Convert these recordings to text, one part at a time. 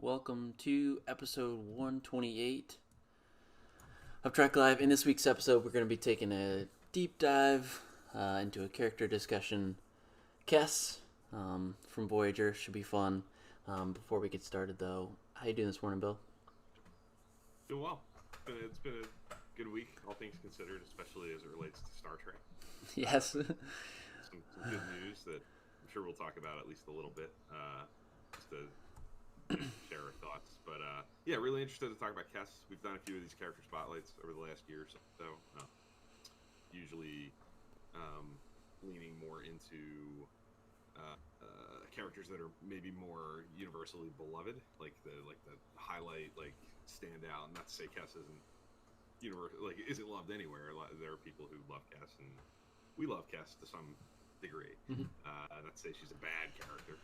Welcome to episode 128 of Trek Live. In this week's episode, we're going to be taking a deep dive into a character discussion. Kess from Voyager should be fun. Before we get started, though, how you doing this morning, Bill? Doing well. It's been a good week, all things considered, especially as it relates to Star Trek. Yes. Some good news that I'm sure we'll talk about at least a little bit, just to share our thoughts. But yeah, really interested to talk about Kess. We've done a few of these character spotlights over the last year or so. Usually leaning more into characters that are maybe more universally beloved, like the highlight, like stand out. And not to say Kess isn't loved anywhere. There are people who love Kess, and we love Kess to some degree. Mm-hmm. Not to say she's a bad character,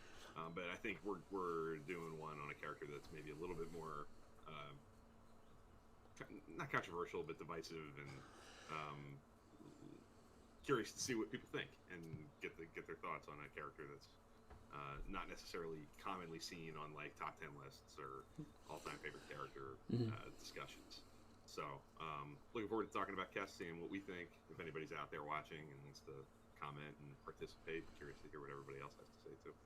but I think we're doing one on a character that's maybe a little bit more not controversial, but divisive, and curious to see what people think and get their thoughts on a character that's not necessarily commonly seen on like top 10 lists or all-time favorite character discussions. So looking forward to talking about Kess, seeing what we think. If anybody's out there watching and wants to comment and participate, curious to hear what everybody else has to say too.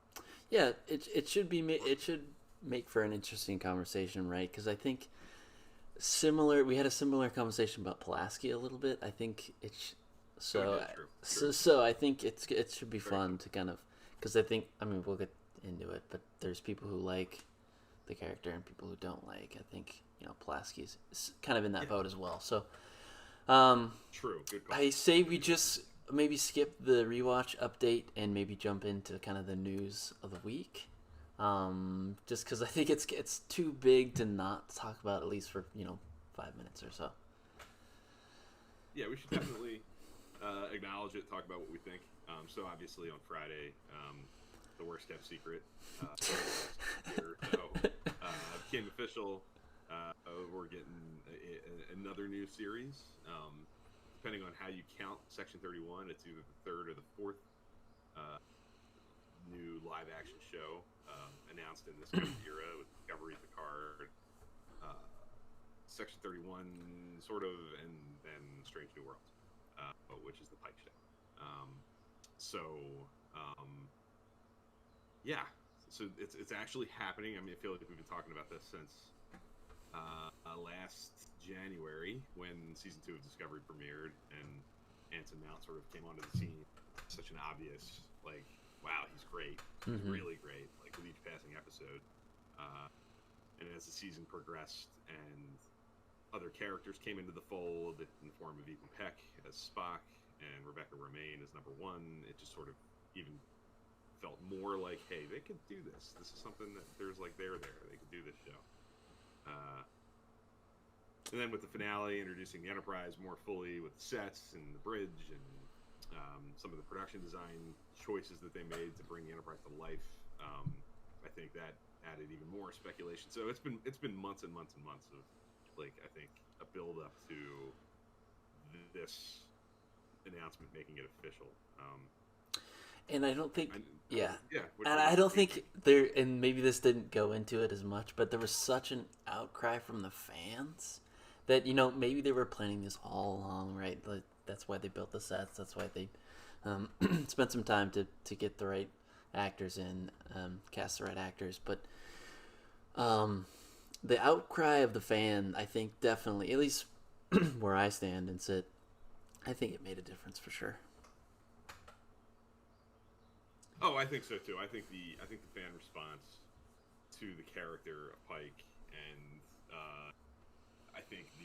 Yeah, it should make for an interesting conversation, right? Because I think we had a similar conversation about Pulaski a little bit. I think true. So I think it should be fun to kind of, because we'll get into it, but there's people who like the character and people who don't like. I think Pulaski is kind of in that boat as well. So True. Good call. I say we just maybe skip the rewatch update and maybe jump into kind of the news of the week. Just because I think it's too big to not talk about, at least for 5 minutes or so. Yeah, we should definitely acknowledge it, talk about what we think. So obviously on Friday, the worst kept secret became official. We're getting another new series. Depending on how you count Section 31, it's either the third or the fourth new live action show announced in this era with Discovery, Picard, Section 31, sort of, and then Strange New Worlds, which is the Pike show. Yeah, so it's actually happening. I mean, I feel like we've been talking about this since last January when season 2 of Discovery premiered and Anson Mount sort of came onto the scene. Such an obvious, like, wow, he's great. He's really great, like, with each passing episode. And as the season progressed and other characters came into the fold in the form of Ethan Peck as Spock and Rebecca Romaine as number 1, it just sort of even felt more like, hey, they could do this. This is something that there's like they're there. They could do this show. And then with the finale, introducing the Enterprise more fully with the sets and the bridge and some of the production design choices that they made to bring the Enterprise to life, I think that added even more speculation. So it's been months and months and months of, like, I think a build up to this announcement making it official. And I don't think, and I don't think there, and maybe this didn't go into it as much, but there was such an outcry from the fans that, maybe they were planning this all along, right? Like, that's why they built the sets. That's why they spent some time to get the right actors in, cast the right actors. But the outcry of the fan, I think definitely, at least where I stand and sit, I think it made a difference for sure. Oh, I think so too. I think the fan response to the character of Pike, and I think the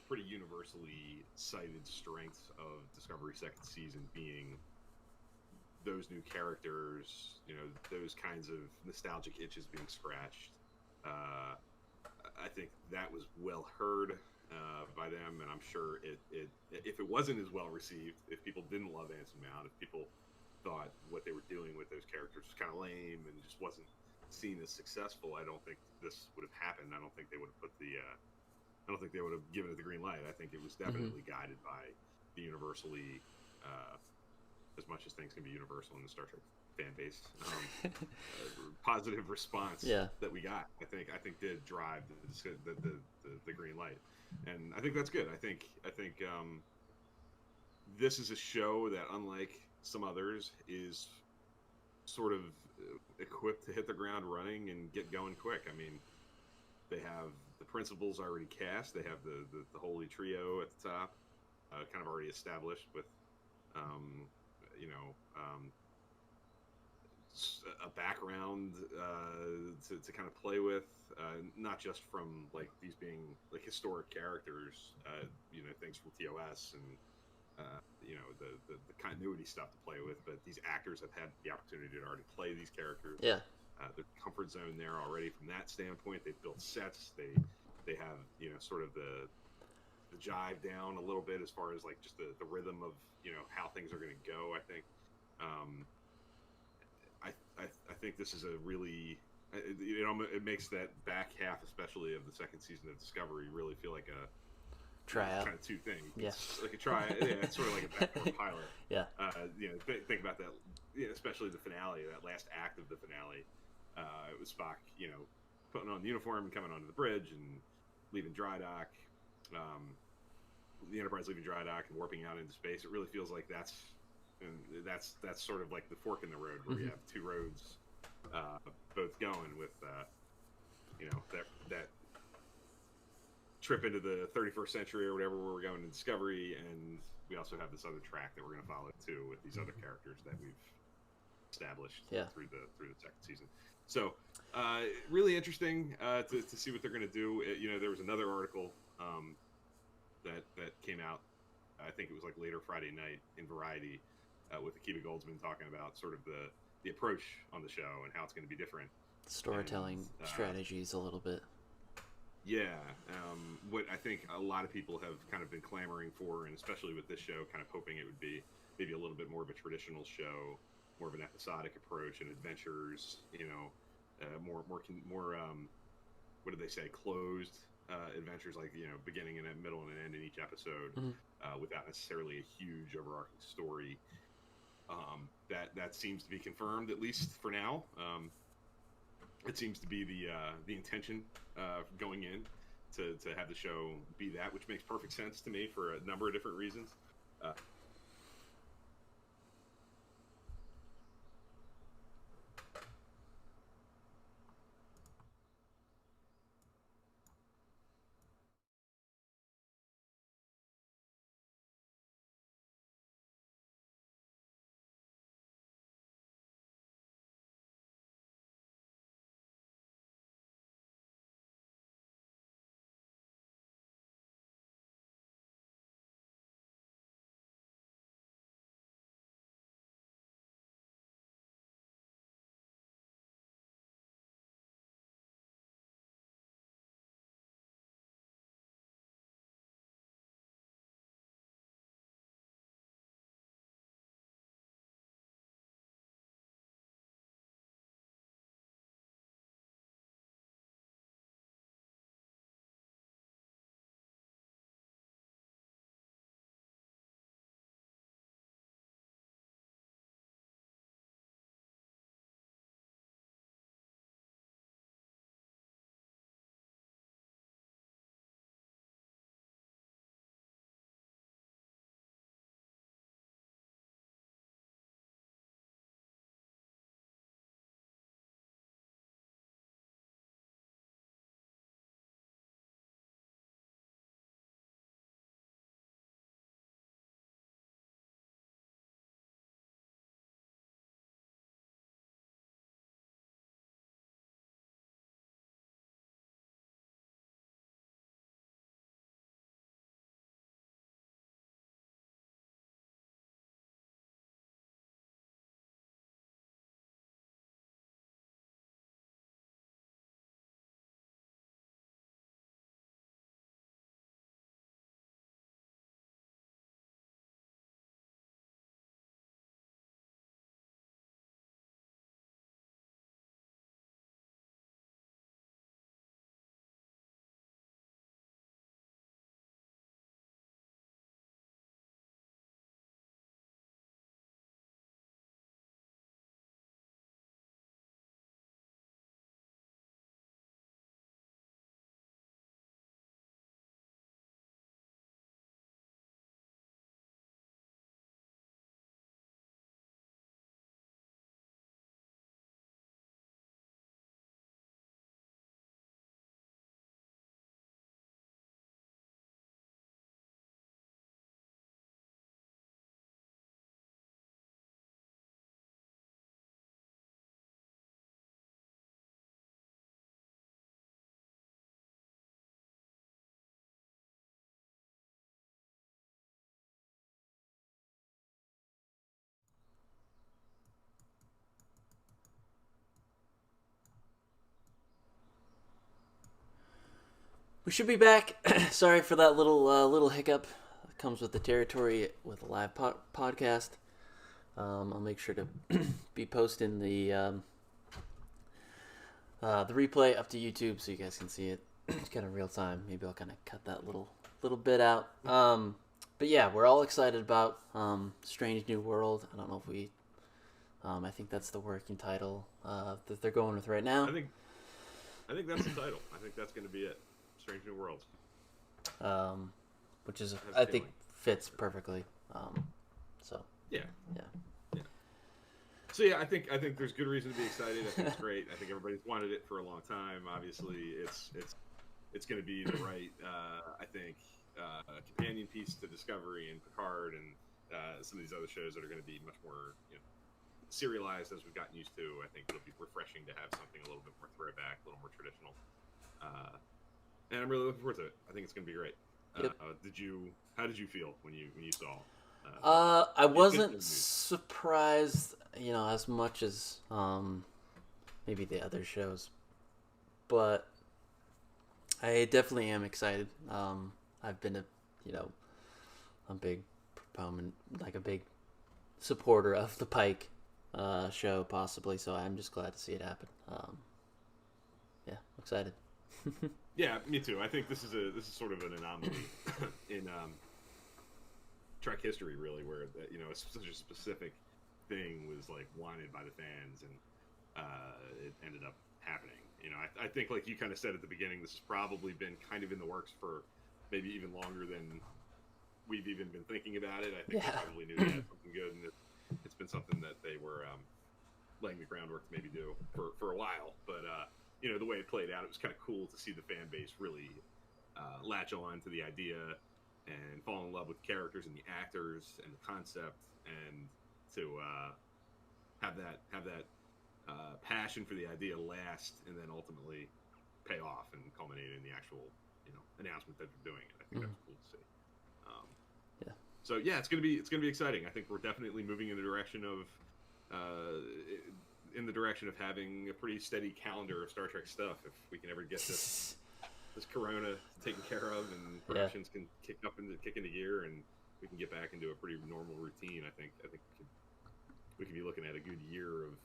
pretty universally cited strengths of Discovery second season being those new characters, those kinds of nostalgic itches being scratched. I think that was well heard by them, and I'm sure if it wasn't as well received, if people didn't love Anson Mount, if people thought what they were doing with those characters was kind of lame and just wasn't seen as successful, I don't think this would have happened. I don't think they would have I don't think they would have given it the green light. I think it was definitely guided by the universally, as much as things can be universal in the Star Trek fan base. Positive response Yeah. that we got, I think did drive the green light, and I think that's good. I think this is a show that, unlike some others, is sort of equipped to hit the ground running and get going quick. I mean, they have the principals already cast. They have the holy trio at the top, kind of already established with, um, you know, a background to kind of play with, not just from like these being like historic characters, you know, things from TOS and you know the continuity stuff to play with, but these actors have had the opportunity to already play these characters. Yeah. The comfort zone there already from that standpoint. They've built sets. They have, you know, sort of the jive down a little bit as far as like just the rhythm of, you know, how things are going to go. I think um, I think this is a really, you know, it makes that back half, especially of the second season of Discovery, really feel like a Tryout. kind of two things. Yeah. It's like a try. Yeah, it's sort of like a backdoor pilot. Yeah. You know, think about that, you know, especially the finale, that last act of the finale. It was Spock, you know, putting on the uniform and coming onto the bridge and leaving dry dock. The Enterprise leaving dry dock and warping out into space. It really feels like that's sort of like the fork in the road where you have two roads, both going with, you know, that trip into the 31st century or whatever, where we're going in Discovery, and we also have this other track that we're going to follow too with these other characters that we've established through the second season. So really interesting to see what they're going to do. You know, there was another article that came out, I think it was like later Friday night in Variety, with Akiva Goldsman talking about sort of the approach on the show and how it's going to be different. Storytelling strategies a little bit. Yeah, what I think a lot of people have kind of been clamoring for, and especially with this show, kind of hoping it would be maybe a little bit more of a traditional show, more of an episodic approach and adventures. You know, more what did they say? Closed adventures, like, you know, beginning and a middle and an end in each episode, without necessarily a huge overarching story. That seems to be confirmed, at least for now. It seems to be the intention going in to have the show be that, which makes perfect sense to me for a number of different reasons. We should be back. Sorry for that little hiccup. It comes with the territory with a live podcast. I'll make sure to be posting the replay up to YouTube so you guys can see it kind of real time. Maybe I'll kind of cut that little bit out. But yeah, we're all excited about Strange New World. I don't know if we. I think that's the working title that they're going with right now. I think that's the title. I think that's going to be it. Strange New Worlds. Which is I think fits perfectly. So yeah. Yeah. So yeah, I think there's good reason to be excited. I think it's great. I think everybody's wanted it for a long time. Obviously, it's going to be the right I think companion piece to Discovery and Picard and some of these other shows that are going to be much more serialized as we've gotten used to. I think it'll be refreshing to have something a little bit more throwback, a little more traditional. And I'm really looking forward to it. I think it's going to be great. Yep. How did you feel when you saw? I wasn't surprised, as much as maybe the other shows, but I definitely am excited. I've been a big proponent, like a big supporter of the Pike show, possibly. So I'm just glad to see it happen. Yeah, excited. Yeah, me too. I think this is sort of an anomaly in Trek history, really, where such a specific thing was like wanted by the fans, and it ended up happening. I think, like you kind of said at the beginning, this has probably been kind of in the works for maybe even longer than we've even been thinking about it. I think they probably knew they had something good, and it's been something that they were laying the groundwork to maybe do for a while. But the way it played out, it was kind of cool to see the fan base really latch on to the idea and fall in love with the characters and the actors and the concept, and to have that passion for the idea last, and then ultimately pay off and culminate in the actual announcement that they're doing it. I think that's cool to see. So yeah, it's gonna be exciting. I think we're definitely moving in the direction of having a pretty steady calendar of Star Trek stuff. If we can ever get this Corona taken care of, and productions can kick into gear, and we can get back into a pretty normal routine, I think we could be looking at a good year of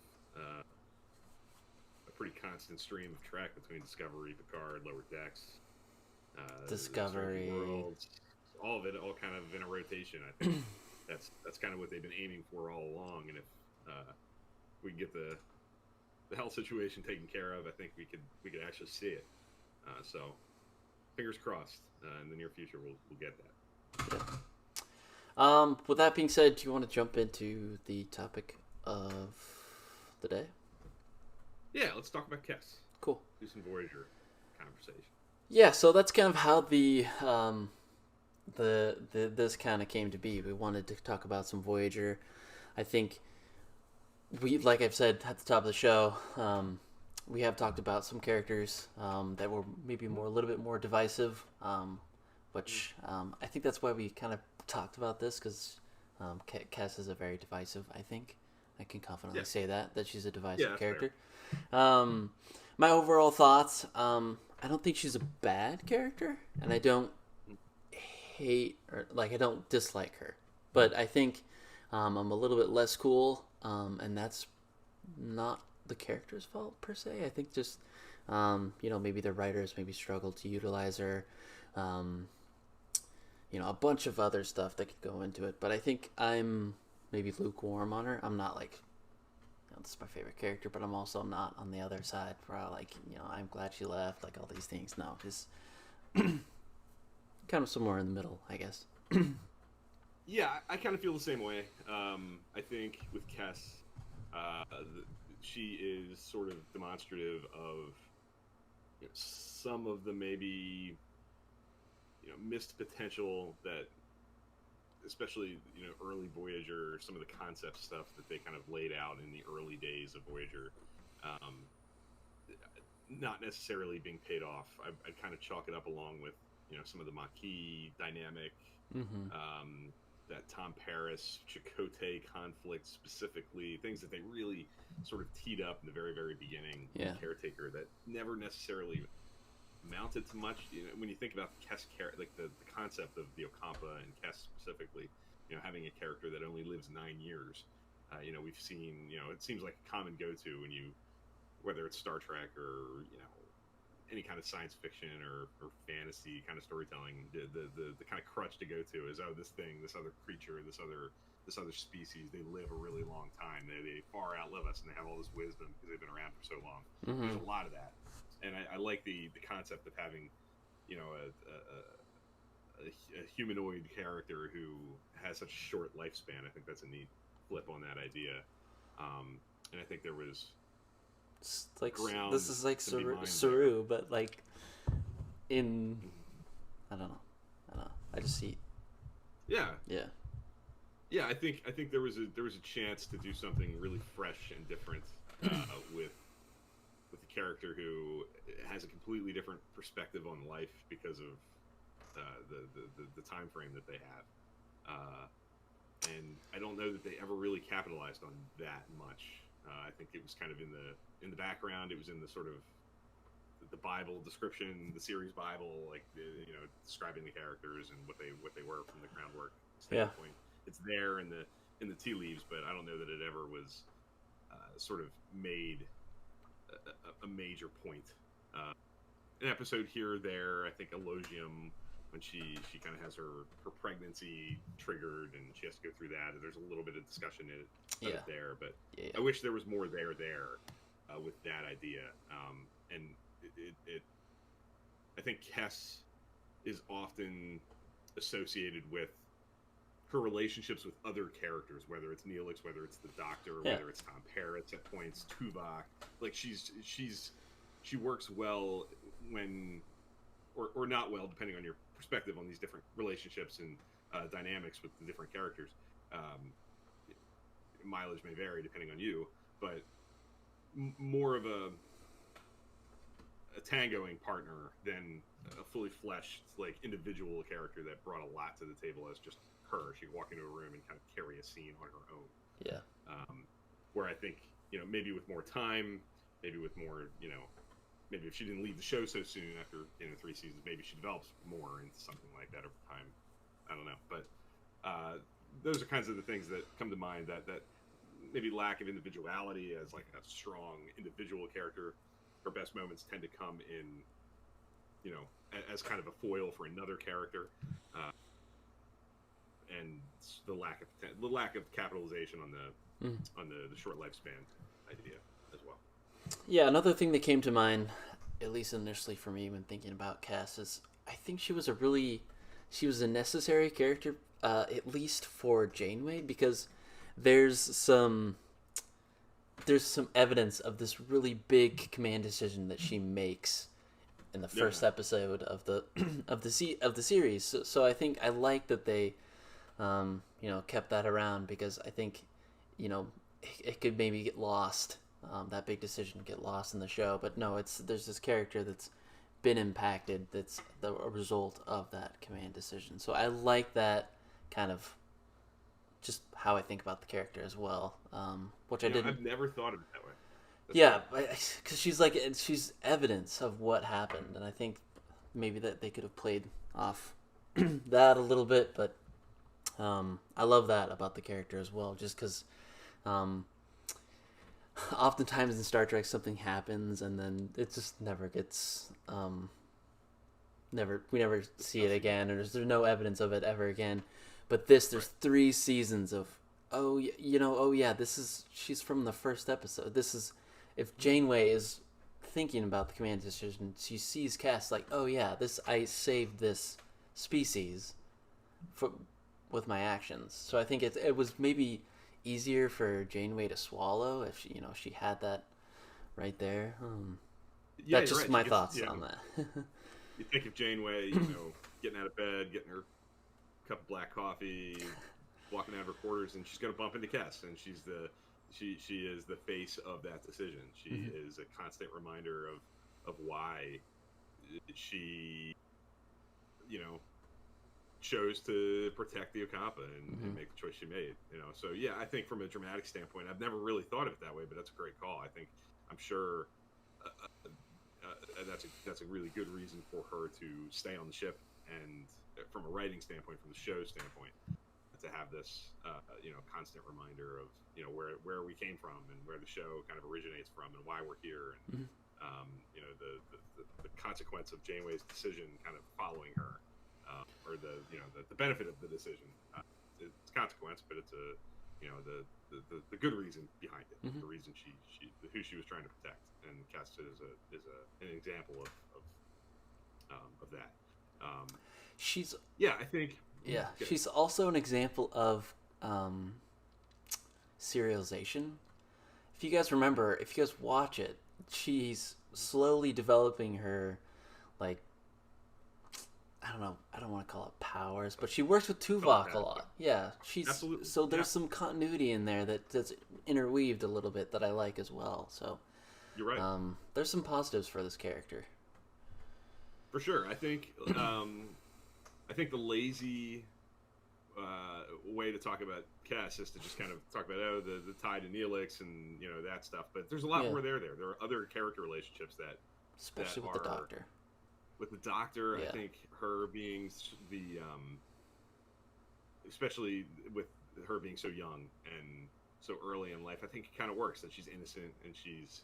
a pretty constant stream of Trek between Discovery, Picard, Lower Decks, Discovery, Worlds, all of it, all kind of in a rotation. I think that's kind of what they've been aiming for all along. And if we can get the health situation taken care of, I think we could actually see it. So fingers crossed. In the near future, we'll get that. Yeah. With that being said, do you want to jump into the topic of the day? Yeah, let's talk about Kess. Cool. Do some Voyager conversation. Yeah, so that's kind of how the this kind of came to be. We wanted to talk about some Voyager. I think like I've said at the top of the show, we have talked about some characters that were maybe a little bit more divisive, which I think that's why we kind of talked about this, because Kess is a very divisive, I think. I can confidently say that she's a divisive character. My overall thoughts, I don't think she's a bad character, and I don't hate, or I don't dislike her, but I think I'm a little bit less cool, and that's not the character's fault per se. I think just maybe the writers maybe struggled to utilize her, a bunch of other stuff that could go into it, but I think I'm maybe lukewarm on her. I'm not this is my favorite character, but I'm also not on the other side where I'm glad she left, all these things. No, just kind of somewhere in the middle, I guess. Yeah, I kind of feel the same way. I think with Kess, she is sort of demonstrative of some of the maybe missed potential that, especially early Voyager, some of the concept stuff that they kind of laid out in the early days of Voyager, not necessarily being paid off. I'd kind of chalk it up along with some of the Maquis dynamic, that Tom Paris Chakotay conflict specifically, things that they really sort of teed up in the very, very beginning. Caretaker that never necessarily amounted to much. When you think about Kess, like the concept of the Ocampa and Kess specifically, having a character that only lives 9 years. We've seen, it seems like a common go-to when whether it's Star Trek or any kind of science fiction or fantasy kind of storytelling, the kind of crutch to go to is, this thing, this other creature, this other species, they live a really long time. They far outlive us, and they have all this wisdom because they've been around for so long. Mm-hmm. There's a lot of that, and I like the concept of having, a humanoid character who has such a short lifespan. I think that's a neat flip on that idea, and I think there was. It's like this is like Saru, but like in I don't know. I just see. Yeah. Yeah. Yeah, I think there was a chance to do something really fresh and different with a character who has a completely different perspective on life because of the time frame that they have, and I don't know that they ever really capitalized on that much. I think it was kind of in the background. It was in the sort of the Bible description, the series Bible, like describing the characters and what they were from the groundwork standpoint. Yeah. It's there in the tea leaves, but I don't know that it ever was sort of made a major point. An episode here or there. I think Elogium, when she kind of has her pregnancy triggered and she has to go through that. There's a little bit of discussion in it there, but I wish there was more there with that idea. And it I think Kess is often associated with her relationships with other characters, whether it's Neelix, whether it's the Doctor, whether it's Tom Paris at points, Tuvok. Like she works well when, or not well, depending on your perspective on these different relationships and dynamics with the different characters. Mileage may vary depending on you, but more of a tangoing partner than a fully fleshed, like, individual character that brought a lot to the table as just her. She could walk into a room and kind of carry a scene on her own. Yeah. Where I think, maybe with more time, maybe with more, maybe if she didn't leave the show so soon after 3 seasons, maybe she develops more into something like that over time. I don't know, but those are kinds of the things that come to mind. That maybe lack of individuality as like a strong individual character. Her best moments tend to come in, as kind of a foil for another character, and the lack of capitalization on the short lifespan idea as well. Yeah, another thing that came to mind, at least initially for me when thinking about Cass, is I think she was a necessary character, at least for Janeway, because there's some evidence of this really big command decision that she makes in the first episode of the series. So I think I like that they kept that around, because I think it could maybe get lost. That big decision get lost in the show, but no, there's this character that's been impacted, that's the result of that command decision. So I like that kind of just how I think about the character as well, which I didn't. I've never thought of it that way. Because she's evidence of what happened, and I think maybe that they could have played off that a little bit, but I love that about the character as well, just because oftentimes in Star Trek something happens and then it just never gets we never see it again, or there's no evidence of it ever again. But there's 3 seasons of she's from the first episode. This is, if Janeway is thinking about the command decision, she sees Cass like, I saved this species with my actions. So I think it was maybe easier for Janeway to swallow if she had that right there. That's just my thoughts on that. You think of Janeway, getting out of bed, getting her cup of black coffee, walking out of her quarters, and she's going to bump into Cass, and she is the face of that decision. She is a constant reminder of why she chose to protect the Ocampa and make the choice she made. So yeah, I think from a dramatic standpoint, I've never really thought of it that way, but that's a great call. I'm sure that's a really good reason for her to stay on the ship, and from a writing standpoint, from the show standpoint, to have this constant reminder of where we came from and where the show kind of originates from and why we're here, and Mhm. the consequence of Janeway's decision kind of following her, or the benefit of the decision. It's consequence, but it's the good reason behind it, Mhm. the reason she who she was trying to protect, and Cass is an example of that. Um, She's yeah, I think. yeah, Good. she's also an example of serialization. If you guys remember, if you guys watch it, she's slowly developing her, like, I don't want to call it powers, but she works with Tuvok a lot. Yeah, she's Absolutely. so there's Yeah. some continuity in there that's interweaved a little bit that I like as well. So You're right. there's some positives for this character. For sure. I think the lazy way to talk about Cass is to just kind of talk about the tie to Neelix and that stuff. But there's a lot Yeah. more there. There are other character relationships Especially that with the Doctor. With the Doctor, Yeah. I think her being especially with her being so young and so early in life, I think it kind of works that she's innocent and she's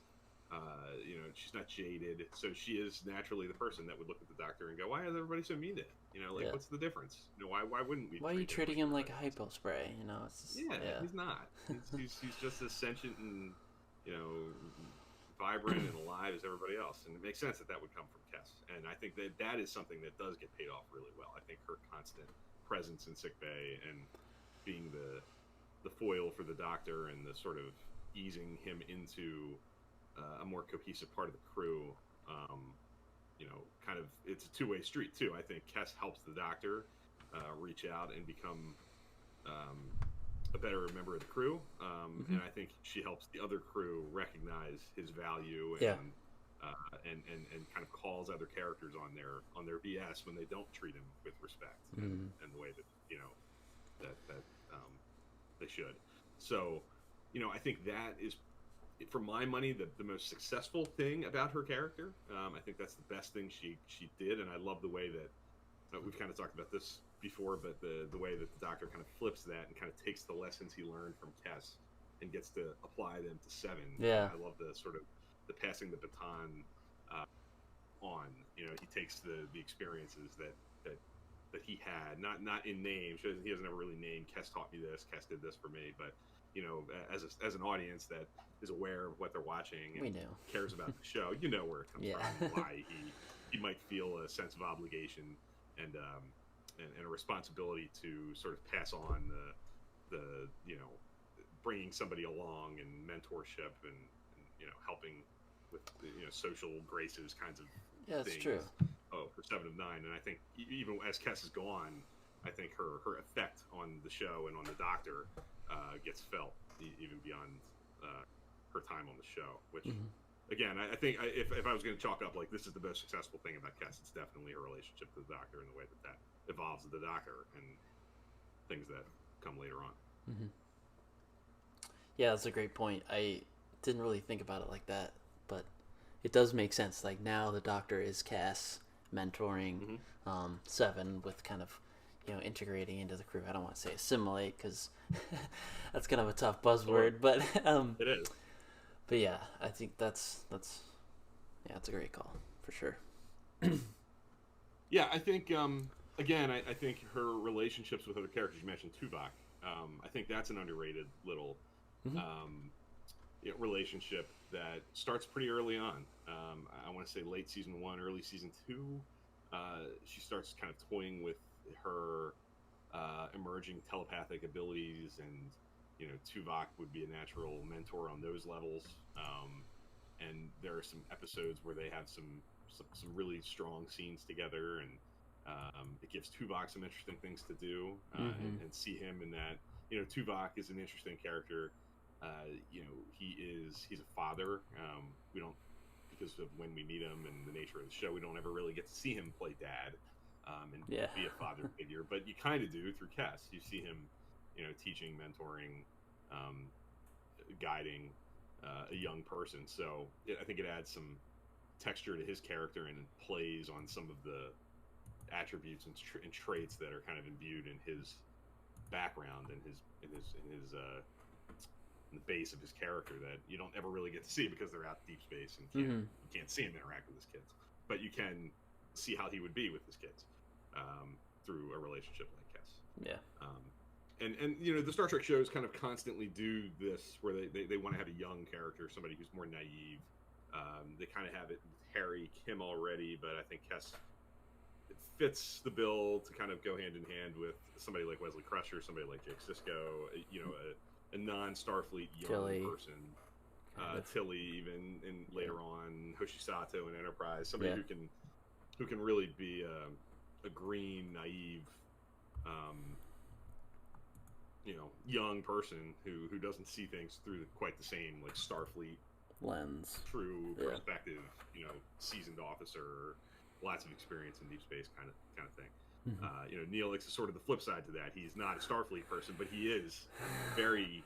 she's not jaded, so she is naturally the person that would look at the Doctor and go, "Why is everybody so mean to him? Yeah. What's the difference? Why wouldn't we? Why are you treating him like a hypo spray? It's just, Yeah, he's not. He's just as sentient and vibrant and alive as everybody else, and it makes sense that would come from Cass. And I think that is something that does get paid off really well. I think her constant presence in sickbay and being the foil for the Doctor and the sort of easing him into a more cohesive part of the crew. Kind of it's a two-way street too. I think Cass helps the Doctor reach out and become a better member of the crew, and I think she helps the other crew recognize his value and kind of calls other characters on their BS when they don't treat him with respect and the way that that they should. So, I think that is, for my money, the most successful thing about her character. I think that's the best thing she did, and I love the way that we've kind of talked about this before, but the way that the Doctor kind of flips that and kind of takes the lessons he learned from Cass and gets to apply them to Seven. Yeah, I love the sort of the passing the baton on. He takes the experiences that he had, not in name. He hasn't ever really named Cass taught me this, Cass did this for me, but as an audience that is aware of what they're watching and cares about the show, where it comes from, why he might feel a sense of obligation and a responsibility to sort of pass on the bringing somebody along and mentorship and helping with social graces kinds of that's things. true. For 7 of 9, and I think even as Cass is gone, I think her effect on the show and on the Doctor gets felt even beyond her time on the show. Which, again, I think if I was going to chalk up like this is the most successful thing about Cass, it's definitely her relationship to the Doctor and the way that evolves the Doctor and things that come later on. Yeah, that's a great point. I didn't really think about it like that, but it does make sense. Like, now the Doctor is Cass mentoring Seven with kind of integrating into the crew. I don't want to say assimilate because that's kind of a tough buzzword, but it is. But yeah, I think that's it's a great call for sure. Yeah, I think again, I think her relationships with other characters. You mentioned Tuvok. I think that's an underrated little relationship that starts pretty early on. I want to say late season 1, early season 2. She starts kind of toying with her emerging telepathic abilities, and Tuvok would be a natural mentor on those levels. And there are some episodes where they have some really strong scenes together, and it gives Tuvok some interesting things to do, and see him in that. Tuvok is an interesting character. He's a father. We don't, because of when we meet him and the nature of the show, we don't ever really get to see him play dad and be a father figure. But you kind of do through Cass. You see him, teaching, mentoring, guiding a young person. So I think it adds some texture to his character and plays on some of the attributes and traits that are kind of imbued in his background and in the base of his character that you don't ever really get to see because they're out in deep space and you can't see him interact with his kids, but you can see how he would be with his kids through a relationship like Kes. Yeah. And you know, the Star Trek shows kind of constantly do this where they want to have a young character, somebody who's more naive. They kind of have it with Harry Kim already, but I think Kes fits the bill to kind of go hand in hand with somebody like Wesley Crusher, somebody like Jake Sisko, you know, a non-Starfleet young Tilly. person. Tilly, even, and later on Hoshi Sato in Enterprise, somebody who can really be a green, naive, you know, young person who doesn't see things through quite the same like Starfleet lens, true perspective, you know, seasoned officer, lots of experience in deep space kind of thing. You know, Neelix is sort of the flip side to that. He's not a Starfleet person, but he is very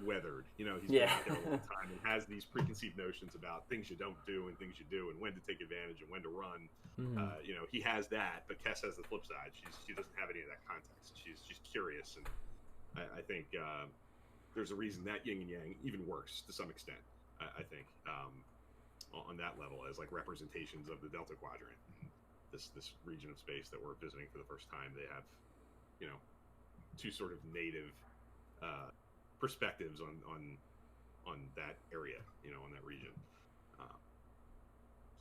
weathered. You know, he's been out there a long time and has these preconceived notions about things you don't do and things you do and when to take advantage and when to run. You know, he has that, but Kes has the flip side. She doesn't have any of that context. She's curious, and I think there's a reason that yin and yang even works to some extent. I think on that level as like representations of the Delta Quadrant, this region of space that we're visiting for the first time. They have, you know, two sort of native perspectives on that area, you know, on that region.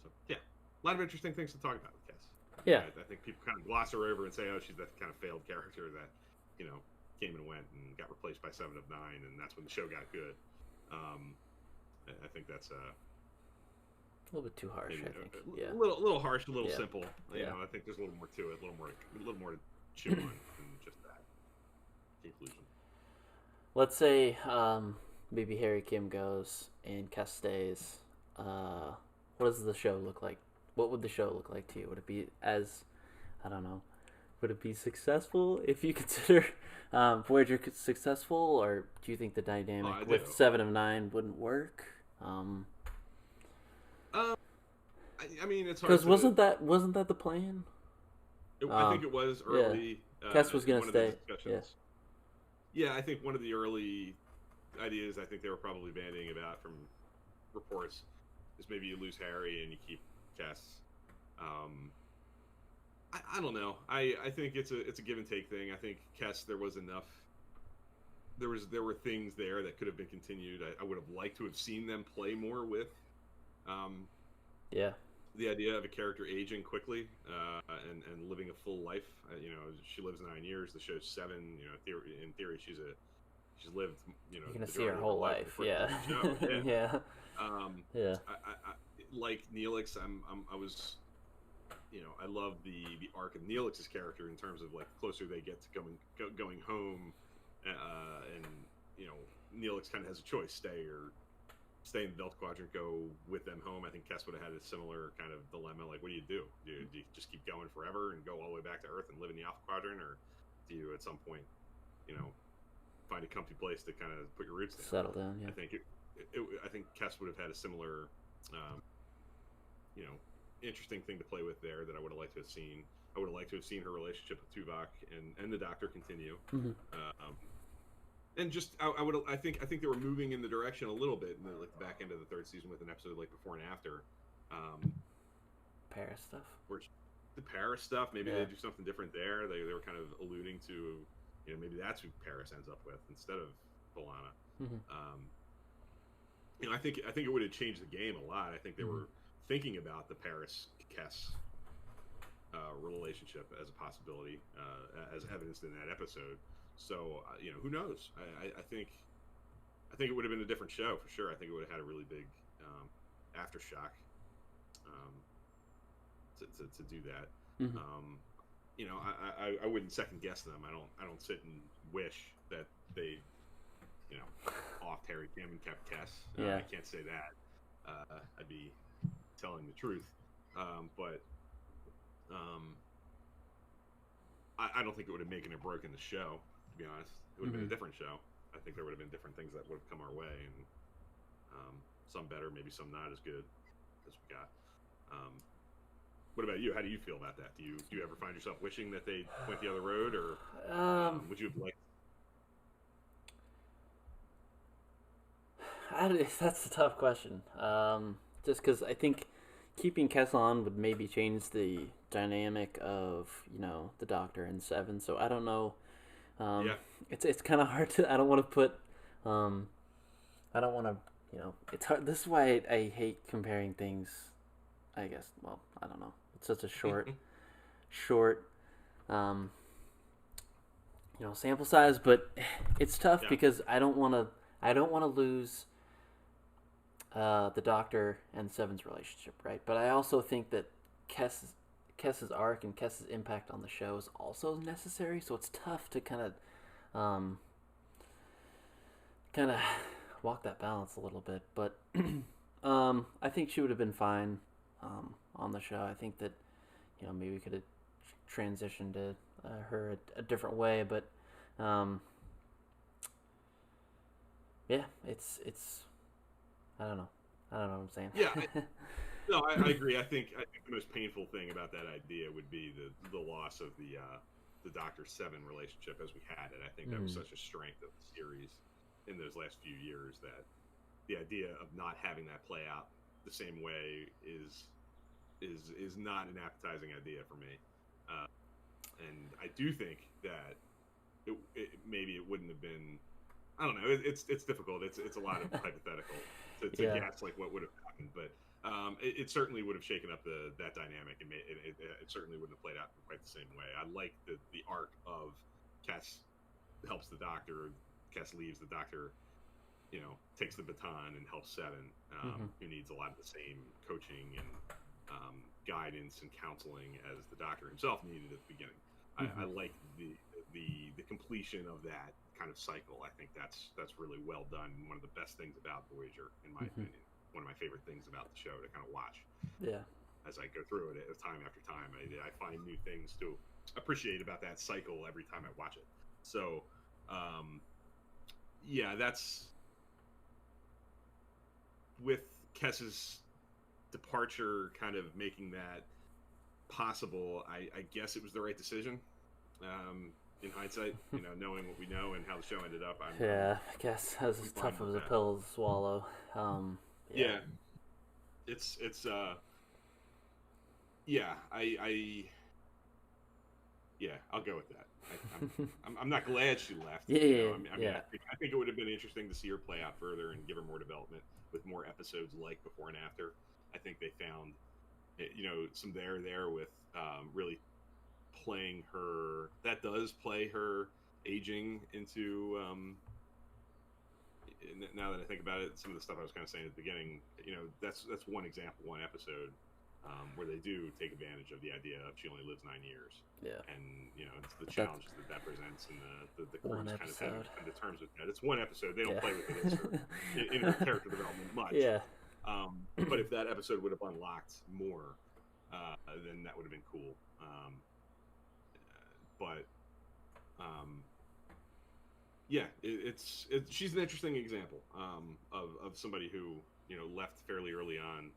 So yeah, a lot of interesting things to talk about with Kes. Yeah, I think people kind of gloss her over and say, oh, she's that kind of failed character that, you know, came and went and got replaced by 7 of 9, and that's when the show got good. I think that's a little bit too harsh. I think. A little harsh, a little simple. You know, I think there's a little more to it, a little more to chew on than just that conclusion. Let's say maybe Harry Kim goes and Kes stays. What does the show look like? What would the show look like to you? Would it be I don't know, would it be successful if you consider Voyager successful, or do you think the dynamic with 7 of 9 wouldn't work? I mean, it's hard because wasn't that the plan? I think it was early. Kes was going to stay. Yeah, I think one of the early ideas I think they were probably bandying about from reports is maybe you lose Harry and you keep Kes. I don't know. I think it's a give and take thing. I think Kes, there was enough. There were things there that could have been continued. I would have liked to have seen them play more with. The idea of a character aging quickly and living a full life. You know, she lives 9 years. The show's 7. You know, in theory, she's lived. You know, you're gonna see her whole life. Yeah. Yeah. I like Neelix. I was. You know, I love the arc of Neelix's character in terms of like closer they get to going home, and you know, Neelix kind of has a choice: stay in the Delta Quadrant, go with them home. I think Kes would have had a similar kind of dilemma. Like, what do you do? Do you just keep going forever and go all the way back to Earth and live in the Alpha Quadrant, or do you at some point, you know, find a comfy place to kind of put your roots down, settle down? Yeah. I think I think Kes would have had a similar, you know, interesting thing to play with there that I would have liked to have seen. I would have liked to have seen her relationship with Tuvok and the Doctor continue. And just I think they were moving in the direction a little bit in the back end of the 3rd season with an episode like before and after. Paris stuff. The Paris stuff. Maybe they do something different there. They were kind of alluding to, you know, maybe that's who Paris ends up with instead of B'Elanna. You know, I think it would have changed the game a lot. I think they were thinking about the Paris-Kes relationship as a possibility, as evidenced in that episode. So, you know, who knows? I think it would have been a different show for sure. I think it would have had a really big aftershock to do that. You know, I wouldn't second guess them. I don't sit and wish that they, you know, offed Harry Kim and kept Kes. I can't say that. I'd be telling the truth. But I don't think it would have making or broken the show, to be honest. It would have been a different show. I think there would have been different things that would have come our way, and some better, maybe some not as good. as we got. What about you? How do you feel about that? Do you ever find yourself wishing that they went the other road, or would you have liked? That's a tough question. Just because I think keeping Kess on would maybe change the dynamic of the Doctor and Seven. So I don't know. Yeah. It's kind of hard to. I don't want to put. I don't want to. It's hard. This is why I hate comparing things. I guess. Well, I don't know. It's such a short, sample size, but it's tough because I don't want to. I don't want to lose the Doctor and Seven's relationship, right? But I also think that Kess's arc and Kess's impact on the show is also necessary. So it's tough to kind of walk that balance a little bit. But I think she would have been fine on the show. I think that maybe we could have transitioned to her a different way, but yeah, it's I don't know what I'm saying. Yeah, I agree. I think the most painful thing about that idea would be the loss of the Doctor Seven relationship as we had it. I think that was such a strength of the series in those last few years that the idea of not having that play out the same way is not an appetizing idea for me. And I do think that maybe it wouldn't have been. I don't know. It's difficult. It's a lot of hypothetical to guess like what would have happened, but it certainly would have shaken up that dynamic, and it certainly wouldn't have played out in quite the same way. I like the arc of Kess helps the Doctor, Kess leaves the Doctor, takes the baton and helps Seven, who needs a lot of the same coaching and guidance and counseling as the Doctor himself needed at the beginning. I like the completion of that kind of cycle. I think that's really well done. One of the best things about Voyager, in my opinion. One of my favorite things about the show to kind of watch. Yeah. As I go through it time after time, I find new things to appreciate about that cycle every time I watch it. So, that's with Kess's departure kind of making that possible. I guess it was the right decision. In hindsight, knowing what we know and how the show ended up, I guess as tough as a pill to swallow. Yeah, it's I'll go with that. I'm not glad she left. I think it would have been interesting to see her play out further and give her more development with more episodes like Before and After. I think they found, some there with really playing her. That does play her aging into. Now that I think about it, some of the stuff I was kind of saying at the beginning, that's one example, one episode where they do take advantage of the idea of she only lives 9 years. Yeah. And it's the challenges that presents, and the crew's kind of having to come to terms with that. It's one episode; they don't play with it in her character development much. Yeah. But if that episode would have unlocked more, then that would have been cool. She's an interesting example of somebody who left fairly early on,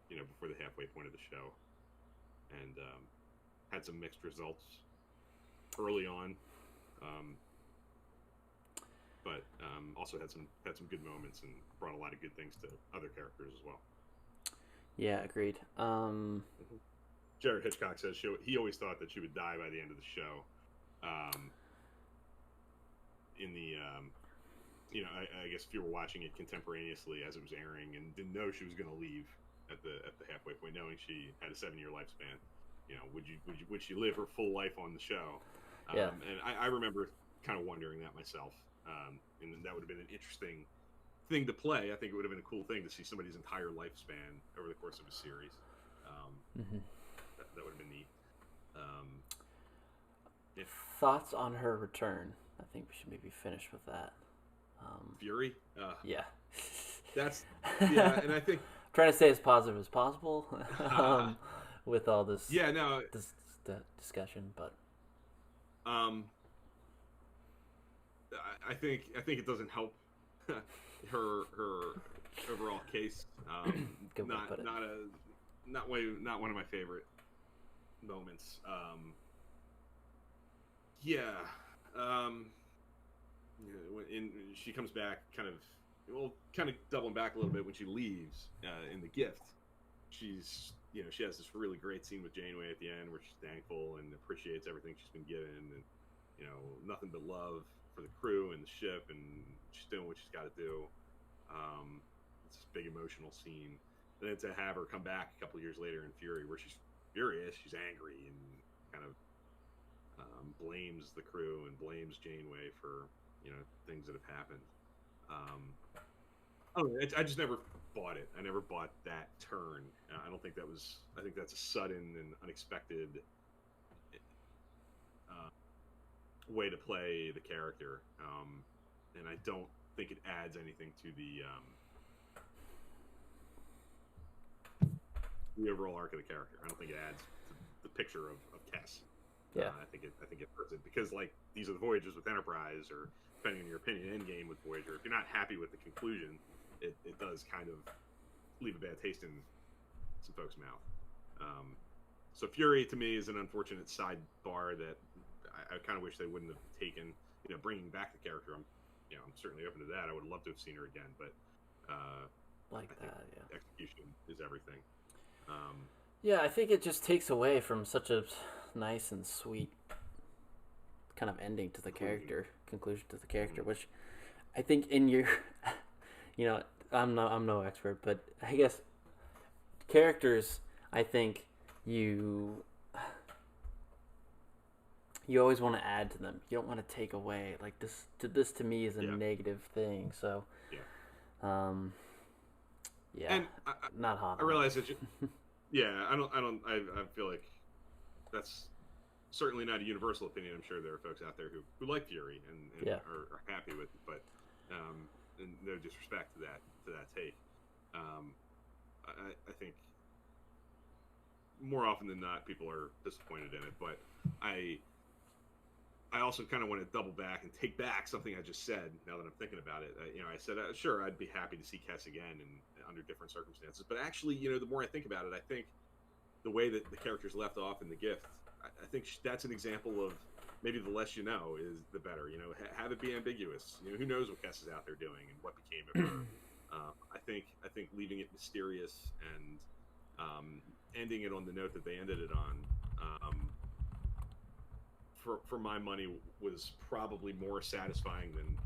before the halfway point of the show, and had some mixed results early on, but also had some good moments and brought a lot of good things to other characters as well. Yeah, agreed. Jared Hitchcock says he always thought that she would die by the end of the show. I guess if you were watching it contemporaneously as it was airing and didn't know she was going to leave at the halfway point, knowing she had a 7-year lifespan, would she live her full life on the show? Yeah. And I remember kind of wondering that myself. And that would have been an interesting thing to play. I think it would have been a cool thing to see somebody's entire lifespan over the course of a series. That would have been neat. Thoughts on her return? I think we should maybe finish with that. Fury? Yeah. And I think trying to stay as positive as possible with all this. This discussion, but I think it doesn't help her overall case. Good way to put it. Not one of my favorite moments. Yeah. She comes back, kind of doubling back a little bit when she leaves in the gift. She's, she has this really great scene with Janeway at the end where she's thankful and appreciates everything she's been given, and nothing but love for the crew and the ship, and she's doing what she's got to do. It's this big emotional scene. And then to have her come back a couple of years later in Fury, where she's furious, she's angry, and kind of blames the crew and blames Janeway for things that have happened. I just never bought it. I never bought that turn. I don't think that was. I think that's a sudden and unexpected way to play the character, and I don't think it adds anything to the overall arc of the character. I don't think it adds to the picture of Tess. Yeah, I think it hurts it, because like these are the Voyagers with Enterprise, or depending on your opinion, Endgame with Voyager. If you're not happy with the conclusion, it does kind of leave a bad taste in some folks' mouth. So Fury to me is an unfortunate sidebar that I kind of wish they wouldn't have taken. Bringing back the character, I'm certainly open to that. I would love to have seen her again, but execution is everything. Yeah, I think it just takes away from such a nice and sweet kind of ending to the conclusion to the character, which I think in your, I'm no expert, but I guess characters, I think you always want to add to them. You don't want to take away. Like this to me is a negative thing. So, and not hot. I realize that. I feel like that's certainly not a universal opinion. I'm sure there are folks out there who like Fury and are happy with it, but and no disrespect to that take. I think more often than not people are disappointed in it, but I also kind of want to double back and take back something I just said. Now that I'm thinking about it, I said sure, I'd be happy to see Kes again and under different circumstances, but actually, the more I think about it, I think the way that the character's left off in the gift, I think that's an example of maybe the less you know is the better. Have it be ambiguous. Who knows what Kes is out there doing and what became of her. I think leaving it mysterious and ending it on the note that they ended it on, for my money, was probably more satisfying than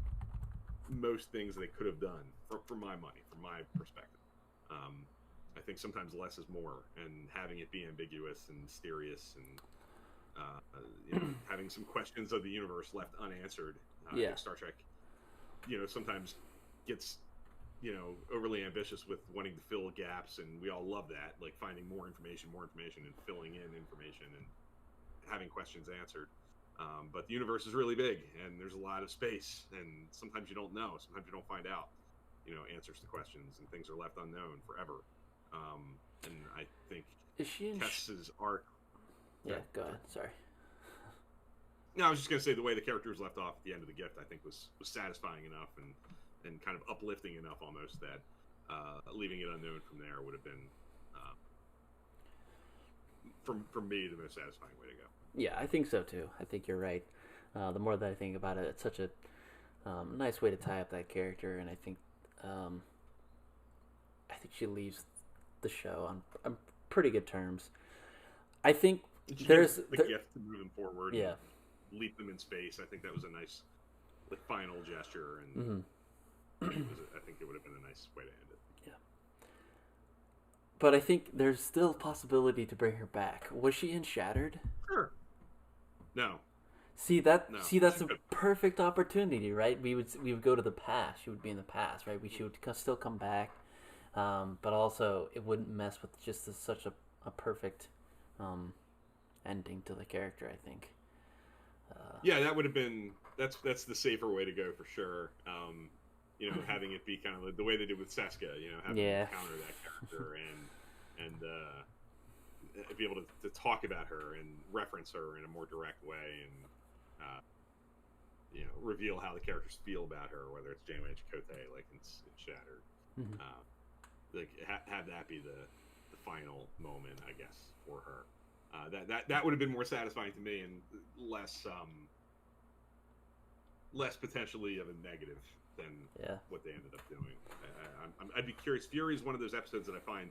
most things they could have done. For my money, from my perspective. I think sometimes less is more, and having it be ambiguous and mysterious, and having some questions of the universe left unanswered. I think Star Trek, sometimes gets overly ambitious with wanting to fill gaps, and we all love that, like finding more information, and filling in information and having questions answered. But the universe is really big, and there's a lot of space, and sometimes you don't know. Sometimes you don't find out, answers to questions, and things are left unknown forever. And I think Tess's arc... Yeah, go ahead. Sorry. No, I was just going to say the way the character was left off at the end of the gift, I think was satisfying enough and kind of uplifting enough almost that leaving it unknown from there would have been, for me, the most satisfying way to go. Yeah, I think so too. I think you're right. The more that I think about it, it's such a nice way to tie up that character, and I think she leaves the show on pretty good terms. I think there's the gift to move them forward. Yeah. And leap them in space. I think that was a nice final gesture, and I think it would have been a nice way to end it. Yeah. But I think there's still a possibility to bring her back. Was she in Shattered? Sure. No. That's a perfect opportunity, right? We would go to the past. She would be in the past, right? She would still come back, but also it wouldn't mess with just such a perfect ending to the character, I think. That would have been that's the safer way to go for sure. Having it be kind of the way they did with Seska, having to counter that character and be able to talk about her and reference her in a more direct way, and reveal how the characters feel about her, whether it's Janeway and Chakotay, like in Shattered. Mhm. Like have that be the final moment, I guess, for her. That would have been more satisfying to me and less potentially of a negative than Yeah. what they ended up doing. I'd be curious. Fury is one of those episodes that I find,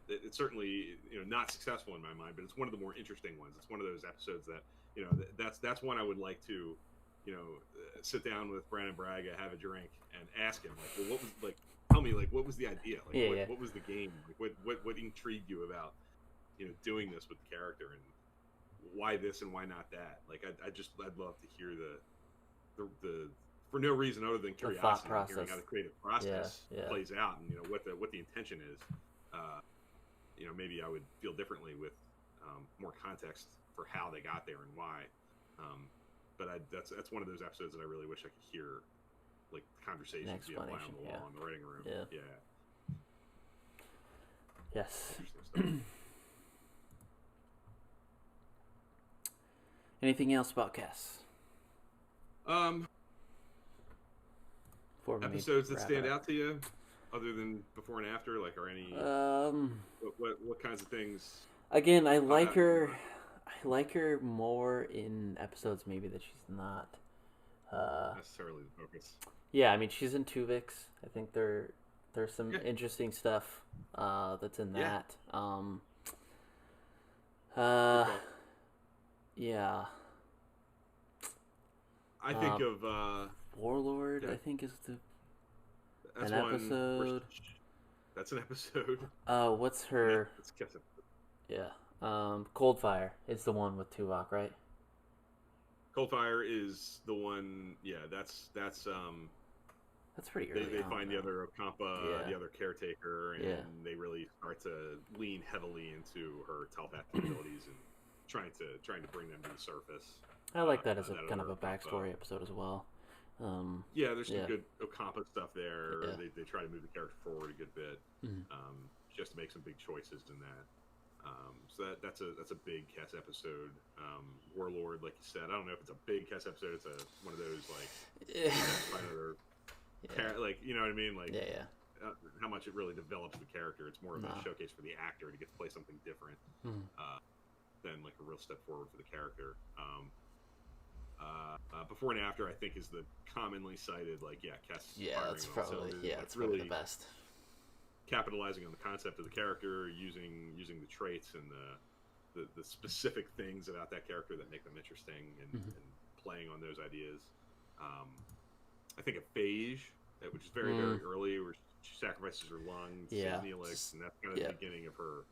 it's certainly not successful in my mind, but it's one of the more interesting ones. It's one of those episodes that that's one I would like to sit down with Brandon Braga, have a drink, and ask him like, well, what was like. Tell me, like, what was the idea? Like, Yeah, what, yeah. what was the game? Like, what intrigued you about, doing this with the character, and why this and why not that? Like, I'd love to hear the for no reason other than The thought curiosity, hearing process. how the creative Yeah, process yeah. plays out, and what the intention is. Maybe I would feel differently with more context for how they got there and why. But that's one of those episodes that I really wish I could hear, like conversations via fly on the wall in the writing room. Yeah. Yes. Interesting stuff. Anything else about Cass? Episodes that stand out to you, other than before and after, like, are any what kinds of things? Again, I like her. I like her more in episodes maybe that she's not necessarily the focus. Yeah, I mean she's in Tuvix. I think there's some interesting stuff that's in that. Yeah. I think of Warlord. I think is an episode. That's an episode. What's her? Yeah. Coldfire is the one with Tuvok, right? Coldfire is the one. Yeah, that's pretty early. They find the other Ocampa, the other caretaker, and they really start to lean heavily into her telepathic abilities and trying to bring them to the surface. I like that as a kind of a backstory episode as well. There's some good Ocampa stuff there. Yeah. They try to move the character forward a good bit, Mm-hmm. just to make some big choices in that. So that's a big Cass episode. Warlord, like you said, I don't know if it's a big Cass episode. It's one of those like you know what I mean, like how much it really develops the character. It's more of a showcase for the actor to get to play something different than like a real step forward for the character. Before and after, I think, is the commonly cited, like, Cass. That's probably it's really the best. Capitalizing on the concept of the character, using the traits and the specific things about that character that make them interesting, and playing on those ideas. I think of Phage, which is very very early, where she sacrifices her lungs to Neelix, and that's kind of the beginning of her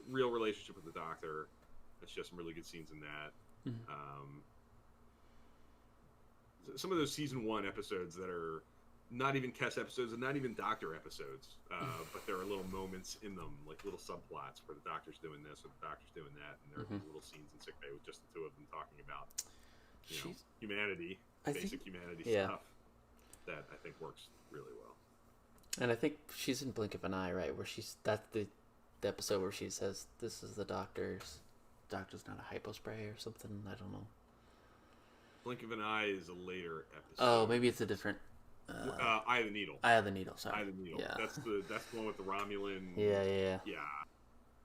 real relationship with the Doctor. She has some really good scenes in that. Some of those season 1 episodes that are not even Cass episodes and not even Doctor episodes, but there are little moments in them, like little subplots where the Doctor's doing this or the Doctor's doing that, and there are little scenes in sickbay with just the two of them talking about humanity, basic humanity stuff that I think works really well. And I think she's in Blink of an Eye, right? Where that's the episode where she says, "This is the doctor's not a hypo spray or something." I don't know. Blink of an Eye is a later episode. Oh, maybe it's a different. Eye of the Needle. Eye of the Needle. Sorry. Eye of the Needle. Yeah. That's the one with the Romulan. Yeah.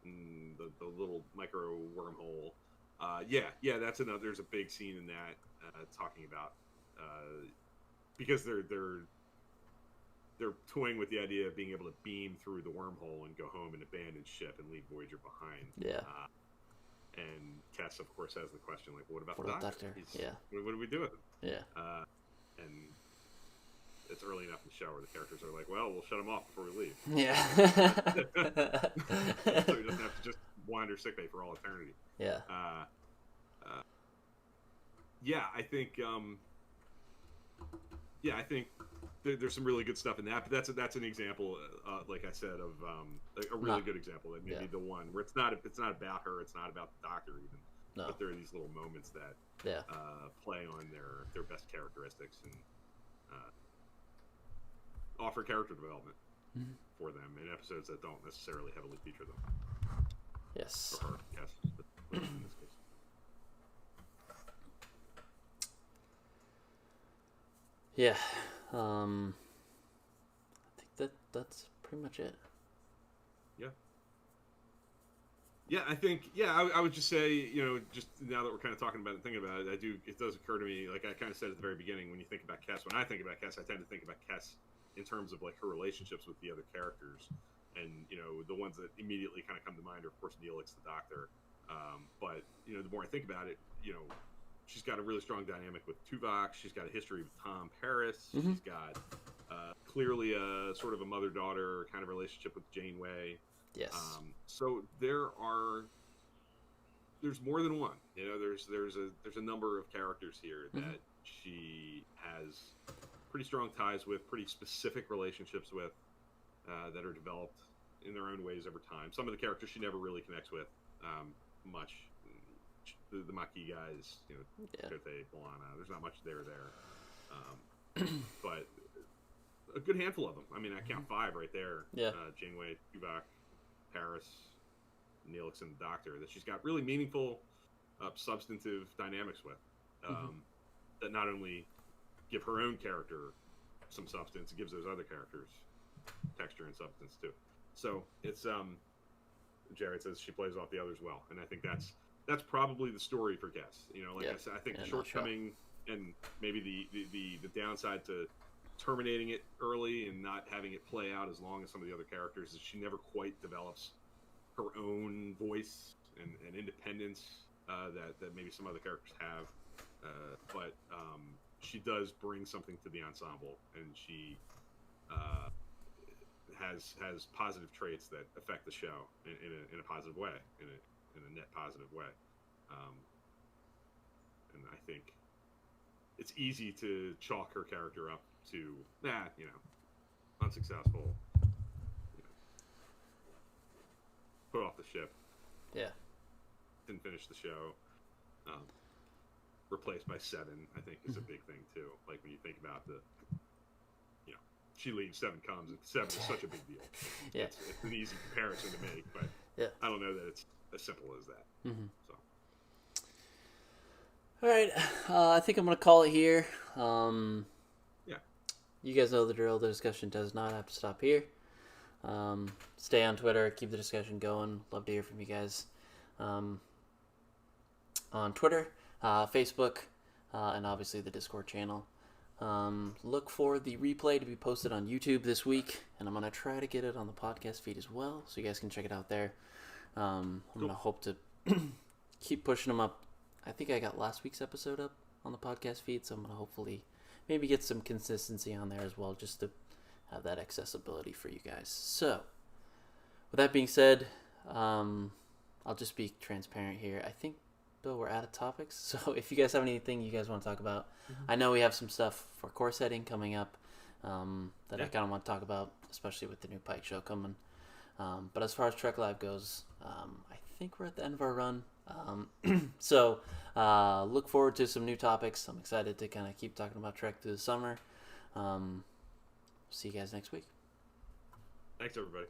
And the little micro wormhole. That's another. There's a big scene in that talking about because they're toying with the idea of being able to beam through the wormhole and go home and abandon ship and leave Voyager behind. Yeah. And Cass, of course, has the question, like, what about the Doctor? What do we do with him? Yeah. And it's early enough in the show where the characters are like, well, we'll shut him off before we leave. Yeah. So he doesn't have to just wander sickbay for all eternity. Yeah. I think there's some really good stuff in that, but that's an example, like I said, of a really good example. That maybe the one where it's not about her, it's not about the Doctor even, but there are these little moments that play on their best characteristics and offer character development for them in episodes that don't necessarily heavily feature them. Yes. For her, yes, but in this case. Yeah. that's pretty much it. Yeah. Yeah, I think. Yeah, I would just say, just now that we're kind of talking about it, thinking about it, it does occur to me, like I kind of said at the very beginning, when you think about Kes, when I think about Kes, I tend to think about Kes in terms of like her relationships with the other characters, and the ones that immediately kind of come to mind are, of course, Neelix the Doctor. But the more I think about it, she's got a really strong dynamic with Tuvok. She's got a history with Tom Paris. Mm-hmm. She's got clearly a sort of a mother-daughter kind of relationship with Janeway. Yes. So there's more than one. There's a number of characters here that she has pretty strong ties with, pretty specific relationships with, that are developed in their own ways over time. Some of the characters she never really connects with much. The Maquis guys, Cote, B'Elanna, there's not much there. But a good handful of them. I mean, I count 5 right there. Yeah. Janeway, Tuvok, Paris, Neelix, and the Doctor, that she's got really meaningful, substantive dynamics with, that not only give her own character some substance, it gives those other characters texture and substance too. So it's Jared says she plays off the others well, and I think that's probably the story for Kes. I said, I think the shortcoming and maybe the downside to terminating it early and not having it play out as long as some of the other characters is she never quite develops her own voice and independence that maybe some other characters have. But she does bring something to the ensemble, and she has positive traits that affect the show in a positive way, in a net positive way. And I think it's easy to chalk her character up to unsuccessful, put off the ship, didn't finish the show, replaced by 7, I think is a big thing too. Like when you think about she leaves, 7 comes, and 7 is such a big deal. Yeah. It's an easy comparison to make, but I don't know that it's as simple as that. So. All right, I think I'm going to call it here. You guys know the drill. The discussion does not have to stop here. Stay on Twitter. Keep the discussion going. Love to hear from you guys. On Twitter, Facebook, and obviously the Discord channel. Look for the replay to be posted on YouTube this week, and I'm going to try to get it on the podcast feed as well, so you guys can check it out there. I'm going to hope to keep pushing them up. I think I got last week's episode up on the podcast feed, so I'm going to hopefully maybe get some consistency on there as well, just to have that accessibility for you guys. So, with that being said, I'll just be transparent here. I think, Bill, we're out of topics. So if you guys have anything you guys want to talk about, I know we have some stuff for core setting coming up that I kind of want to talk about, especially with the new Pike show coming. But as far as Trek Live goes, I think we're at the end of our run. So look forward to some new topics. I'm excited to kind of keep talking about Trek through the summer. See you guys next week. Thanks, everybody.